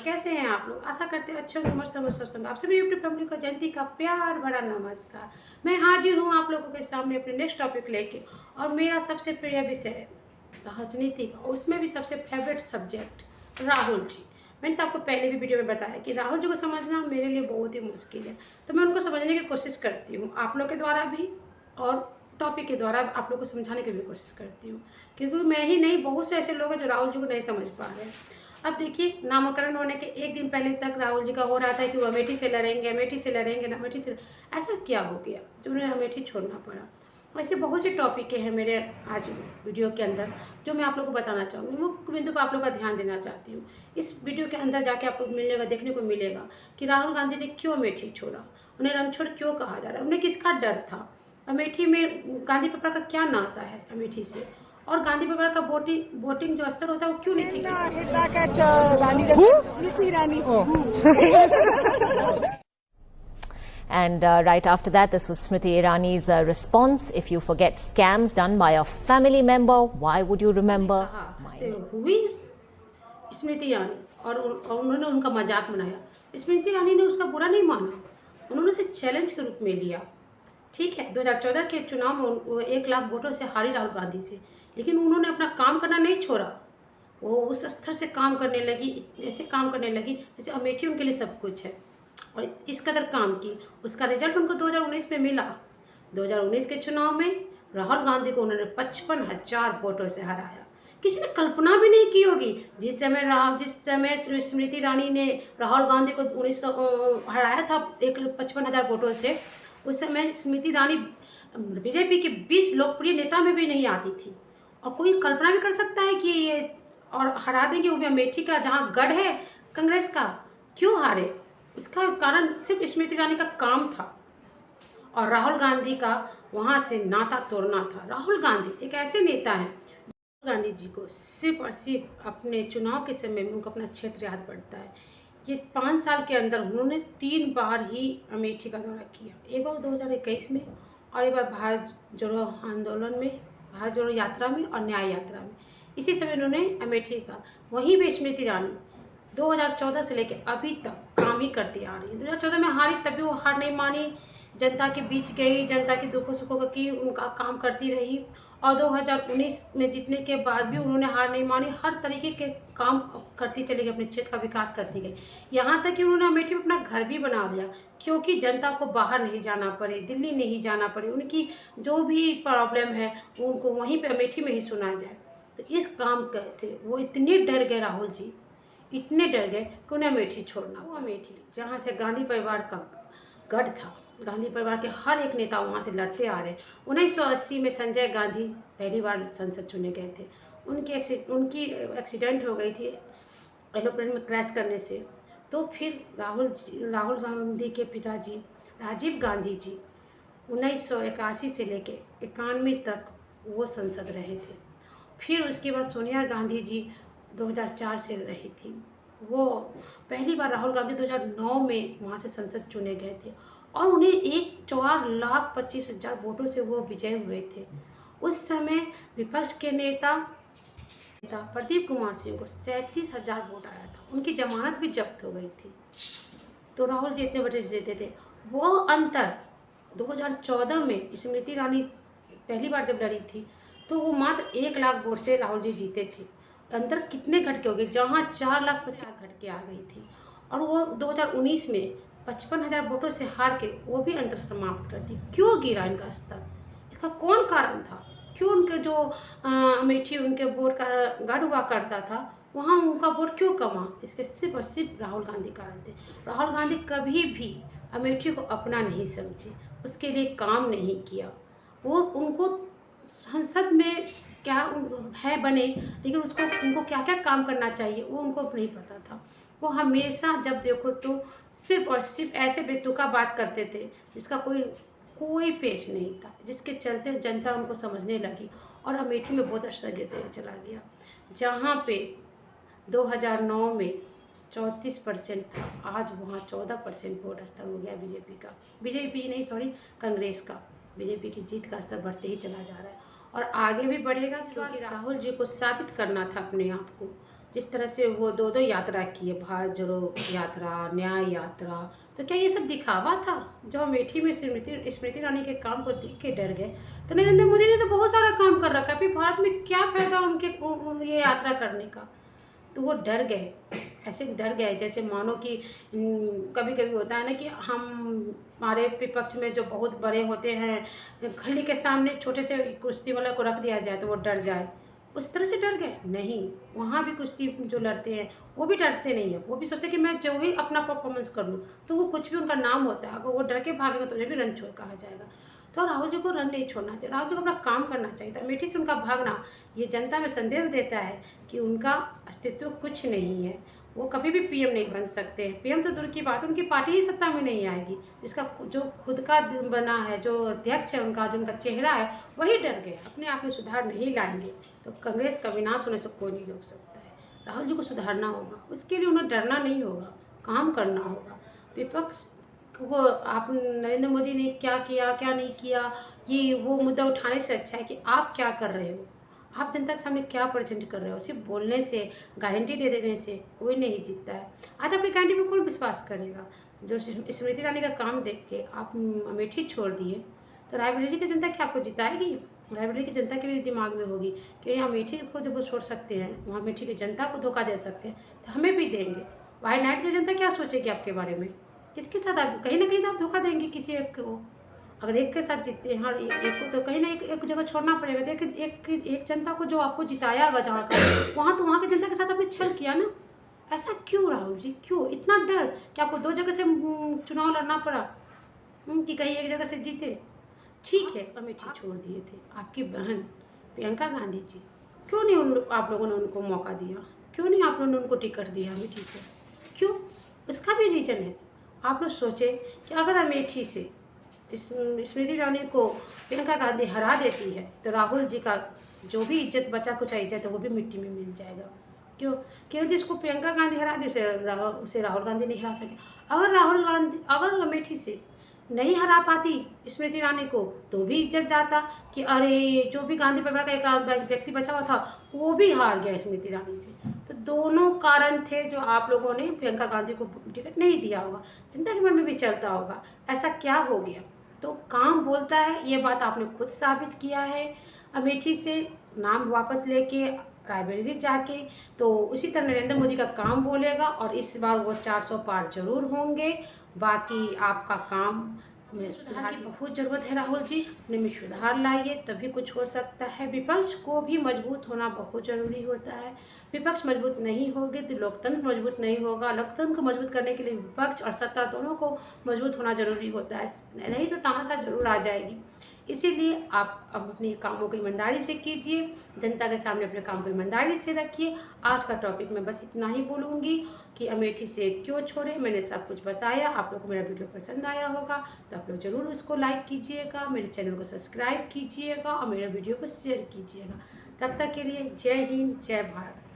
कैसे हैं आप लोग? आशा करते हैं अच्छे होंगे, मस्त होंगे, स्वस्थ होंगे। आप सभी यूट्यूब फैमिली को जयंती का प्यार भरा नमस्कार। मैं हाजिर हूँ आप लोगों के सामने अपने नेक्स्ट टॉपिक लेके, और मेरा सबसे प्रिय विषय है राजनीति का, उसमें भी सबसे फेवरेट सब्जेक्ट राहुल जी। मैंने तो आपको पहले भी वीडियो में बताया कि राहुल जी को समझना मेरे लिए बहुत ही मुश्किल है, तो मैं उनको समझने की कोशिश करती हूँ आप लोग के द्वारा भी, और टॉपिक के द्वारा आप लोग को समझाने की भी कोशिश करती हूँ, क्योंकि मैं ही नहीं, बहुत से ऐसे लोग हैं जो राहुल जी को नहीं समझ पा रहे हैं। अब देखिए, नामांकन होने के एक दिन पहले तक राहुल जी का हो रहा था कि वो अमेठी से लड़ेंगे, अमेठी से लड़ेंगे, अमेठी से। ऐसा क्या हो गया जो उन्हें अमेठी छोड़ना पड़ा? ऐसे बहुत से टॉपिक हैं मेरे आज वीडियो के अंदर जो मैं आप लोगों को बताना चाहूँगी। मुख्य बिंदु पर आप लोग का ध्यान देना चाहती हूँ। इस वीडियो के अंदर जाके आपको मिलेगा, देखने को मिलेगा कि राहुल गांधी ने क्यों अमेठी छोड़ा, उन्हें रणछोड़ क्यों कहा जा रहा है, उन्हें किसका डर था, अमेठी में गांधी परिवार का क्या नाता है अमेठी से, और गांधी परिवार का वोटिंग जो स्तर होता है वो क्यों नीचे गिरता है। And right after that, this was Smriti Irani's response. If you forget scams done by a family member, why would you remember? हुई स्मृति ईरानी, और उन्होंने उनका मजाक बनाया। स्मृति ईरानी ने उसका बुरा नहीं माना, उन्होंने उसे चैलेंज के रूप में लिया। ठीक है, 2014 के चुनाव में वो 1 लाख वोटों से हारी राहुल गांधी से, लेकिन उन्होंने अपना काम करना नहीं छोड़ा। वो उस स्तर से काम करने लगी, ऐसे काम करने लगी जैसे अमेठी उनके लिए सब कुछ है, और इस कदर काम की। उसका रिजल्ट उनको 2019 में मिला। 2019 के चुनाव में राहुल गांधी को उन्होंने 55,000 वोटों से हराया। किसी ने कल्पना भी नहीं की होगी, जिस समय स्मृति ईरानी ने राहुल गांधी को 1900 हराया था 55,000 वोटों से, उस समय स्मृति ईरानी बीजेपी के 20 लोकप्रिय नेता में भी नहीं आती थी। और कोई कल्पना भी कर सकता है कि ये और हरा देंगे, वो भी अमेठी का जहाँ गढ़ है कांग्रेस का। क्यों हारे? इसका कारण सिर्फ स्मृति ईरानी का काम था, और राहुल गांधी का वहाँ से नाता तोड़ना था। राहुल गांधी एक ऐसे नेता हैं, राहुल गांधी जी को सिर्फ और सिर्फ अपने चुनाव के समय में उनको अपना क्षेत्र याद पड़ता है। ये 5 साल के अंदर उन्होंने 3 बार ही अमेठी का दौरा किया, एक बार 2021 में, और एक बार भारत जोड़ो आंदोलन में, भारत जोड़ो यात्रा में और न्याय यात्रा में। इसी समय उन्होंने अमेठी का, वहीं पे स्मृति ईरानी 2014 से लेकर अभी तक काम ही करती आ रही है। 2014 में हारी, तभी वो हार नहीं मानी, जनता के बीच गई, जनता के दुखों सुखों की उनका काम करती रही, और 2019 में जीतने के बाद भी उन्होंने हार नहीं मानी, हर तरीके के काम करती चली गई, अपने क्षेत्र का विकास करती गई। यहाँ तक कि उन्होंने अमेठी में अपना घर भी बना लिया, क्योंकि जनता को बाहर नहीं जाना पड़े, दिल्ली नहीं जाना पड़े, उनकी जो भी प्रॉब्लम है उनको वहीं पर अमेठी में ही सुना जाए। तो इस काम कैसे वो इतने डर गए, राहुल जी इतने डर गए कि उन्हें अमेठी छोड़ना। वो अमेठी जहाँ से गांधी परिवार का गढ़ था, गांधी परिवार के हर एक नेता वहाँ से लड़ते आ रहे। 1980 में संजय गांधी पहली बार संसद चुने गए थे। उनकी एक्सीडेंट हो गई थी एरोप्लेन में क्रैश करने से। तो फिर राहुल गांधी के पिताजी राजीव गांधी जी 1981 से लेके 91 तक वो संसद रहे थे। फिर उसके बाद सोनिया गांधी जी 2004 से रही थी। वो पहली बार राहुल गांधी 2009 में वहाँ से संसद चुने गए थे, और उन्हें 4,25,000 वोटों से वो विजय हुए थे। उस समय विपक्ष के नेता प्रदीप कुमार सिंह को 37,000 वोट आया था, उनकी जमानत भी जब्त हो गई थी। तो राहुल जी इतने बड़े जीते थे। वो अंतर 2014 में स्मृति ईरानी पहली बार जब लड़ी थी तो वो मात्र 1 लाख वोट से राहुल जी जीते थे। अंतर कितने घट के हो गए, जहाँ 4,50,000 घट के आ गई थी, और वो 2019 में 55,000 वोटों से हार के वो भी अंतर समाप्त कर दी। क्यों गिरा इनका स्तर? इसका कौन कारण था? क्यों उनके जो अमेठी उनके वोट का गढ़ हुआ करता था, वहाँ उनका वोट क्यों कमा? इसके सिर्फ और सिर्फ राहुल गांधी कारण थे। राहुल गांधी कभी भी अमेठी को अपना नहीं समझी, उसके लिए काम नहीं किया। वो उनको संसद में क्या है बने, लेकिन उनको क्या क्या काम करना चाहिए वो उनको नहीं पता था। वो हमेशा जब देखो तो सिर्फ और सिर्फ ऐसे बेतुका बात करते थे जिसका कोई पेच नहीं था, जिसके चलते जनता उनको समझने लगी, और अमेठी में बहुत असर गिरते चला गया। जहाँ पे 2009 में 34% था, आज वहाँ 14% वोट स्तर हो गया बीजेपी नहीं, कांग्रेस का। बीजेपी की जीत का स्तर बढ़ते ही चला जा रहा है। और आगे भी बढ़ेगा, क्योंकि राहुल जी को साबित करना था अपने आप को। जिस तरह से वो दो यात्रा की है, भारत जोड़ो यात्रा, न्याय यात्रा, तो क्या ये सब दिखावा था? जो अमेठी में स्मृति ईरानी के काम को देख के डर गए, तो नरेंद्र मोदी ने तो बहुत सारा काम कर रखा है, फिर भारत में क्या फायदा उनके ये यात्रा करने का? तो वो डर गए, ऐसे डर गए जैसे मानो कि कभी कभी होता है ना कि हमारे विपक्ष में जो बहुत बड़े होते हैं, खली के सामने छोटे से कुश्ती वाला को रख दिया जाए तो वो डर जाए, उस तरह से डर गए। नहीं, वहाँ भी कुश्ती जो लड़ते हैं वो भी डरते नहीं है, वो भी सोचते कि मैं जो ही अपना परफॉर्मेंस कर लूँ, तो वो कुछ भी उनका नाम होता है। अगर वो डर के भागेंगे तो उन्हें भी रन छोड़ कहा जाएगा। तो राहुल जी को रन नहीं छोड़ना चाहिए, राहुल जी को अपना काम करना चाहिए था। अमेठी से उनका भागना ये जनता में संदेश देता है कि उनका अस्तित्व कुछ नहीं है, वो कभी भी पीएम नहीं बन सकते। पीएम तो दूर की बात, उनकी पार्टी ही सत्ता में नहीं आएगी। जिसका जो खुद का बना है, जो अध्यक्ष है उनका, जो उनका चेहरा है, वही डर गए, अपने आप में सुधार नहीं लाएंगे तो कांग्रेस का विनाश होने से कोई नहीं रोक सकता है। राहुल जी को सुधारना होगा, उसके लिए उन्हें डरना नहीं होगा, काम करना होगा। विपक्ष वो आप नरेंद्र मोदी ने क्या किया क्या नहीं किया, ये वो मुद्दा उठाने से अच्छा है कि आप क्या कर रहे हो, आप जनता के सामने क्या प्रेजेंट कर रहे हो। सिर्फ बोलने से, गारंटी दे देने से कोई नहीं जीतता है। आज आपकी गारंटी पर कौन विश्वास करेगा? जो स्मृति ईरानी का काम देख के आप अमेठी छोड़ दिए, तो रायबरेली की जनता क्या आपको जिताएगी? रायबरेली की जनता के भी दिमाग में होगी कि यहाँ अमेठी को जब वो छोड़ सकते हैं, वहाँ अमेठी की जनता को धोखा दे सकते हैं, तो हमें भी देंगे। वायनाड की जनता क्या सोचेगी आपके बारे में? किसके साथ आप कहीं ना कहीं तो आप धोखा देंगे किसी एक को। अगर एक के साथ जीतते हैं, एक को तो कहीं ना एक जगह छोड़ना पड़ेगा। तो एक जनता को जो आपको जिताया होगा जहाँ का, वहाँ तो वहाँ की जनता के साथ आपने छल किया ना। ऐसा क्यों राहुल जी, क्यों इतना डर कि आपको 2 जगह से चुनाव लड़ना पड़ा कि कहीं एक जगह से जीते? ठीक है, अमेठी छोड़ दिए थे, आपकी बहन प्रियंका गांधी जी, क्यों नहीं आप लोगों ने उनको मौका दिया? क्यों नहीं आप लोगों ने उनको टिकट दिया अमेठी से? क्यों? उसका भी रीज़न है। आप लोग सोचे कि अगर अमेठी से स्मृति ईरानी को प्रियंका गांधी हरा देती है तो राहुल जी का जो भी इज्जत बचा कुछ इज्जत है वो भी मिट्टी में मिल जाएगा। क्यों जिसको प्रियंका गांधी हरा दी उसे राहुल गांधी नहीं हरा सके। अगर अमेठी से नहीं हरा पाती स्मृति ईरानी को तो भी इज्जत जाता कि अरे जो भी गांधी परिवार का एक व्यक्ति बचा हुआ था वो भी हार गया स्मृति ईरानी से। तो दोनों कारण थे जो आप लोगों ने प्रियंका गांधी को टिकट नहीं दिया होगा। जनता के मन में भी चलता होगा ऐसा क्या हो गया। तो काम बोलता है, ये बात आपने खुद साबित किया है। अमेठी से नाम वापस लेके रायबरेली जाके, तो उसी तरह नरेंद्र मोदी का काम बोलेगा और इस बार वो 400 पार जरूर होंगे। बाकी आपका काम में सुधार की बहुत ज़रूरत है। राहुल जी अपने में सुधार लाइए, तभी कुछ हो सकता है। विपक्ष को भी मजबूत होना बहुत ज़रूरी होता है। विपक्ष मजबूत नहीं होगी तो लोकतंत्र मजबूत नहीं होगा। लोकतंत्र को मजबूत करने के लिए विपक्ष और सत्ता दोनों को मजबूत होना जरूरी होता है, नहीं तो तानाशाह जरूर आ जाएगी। इसीलिए आप अपने कामों को ईमानदारी से कीजिए, जनता के सामने अपने काम को ईमानदारी से रखिए। आज का टॉपिक मैं बस इतना ही बोलूँगी कि अमेठी से क्यों छोड़े, मैंने सब कुछ बताया। आप लोग को मेरा वीडियो पसंद आया होगा तो आप लोग ज़रूर उसको लाइक कीजिएगा, मेरे चैनल को सब्सक्राइब कीजिएगा और मेरे वीडियो को शेयर कीजिएगा। तब तक के लिए जय हिंद, जय भारत।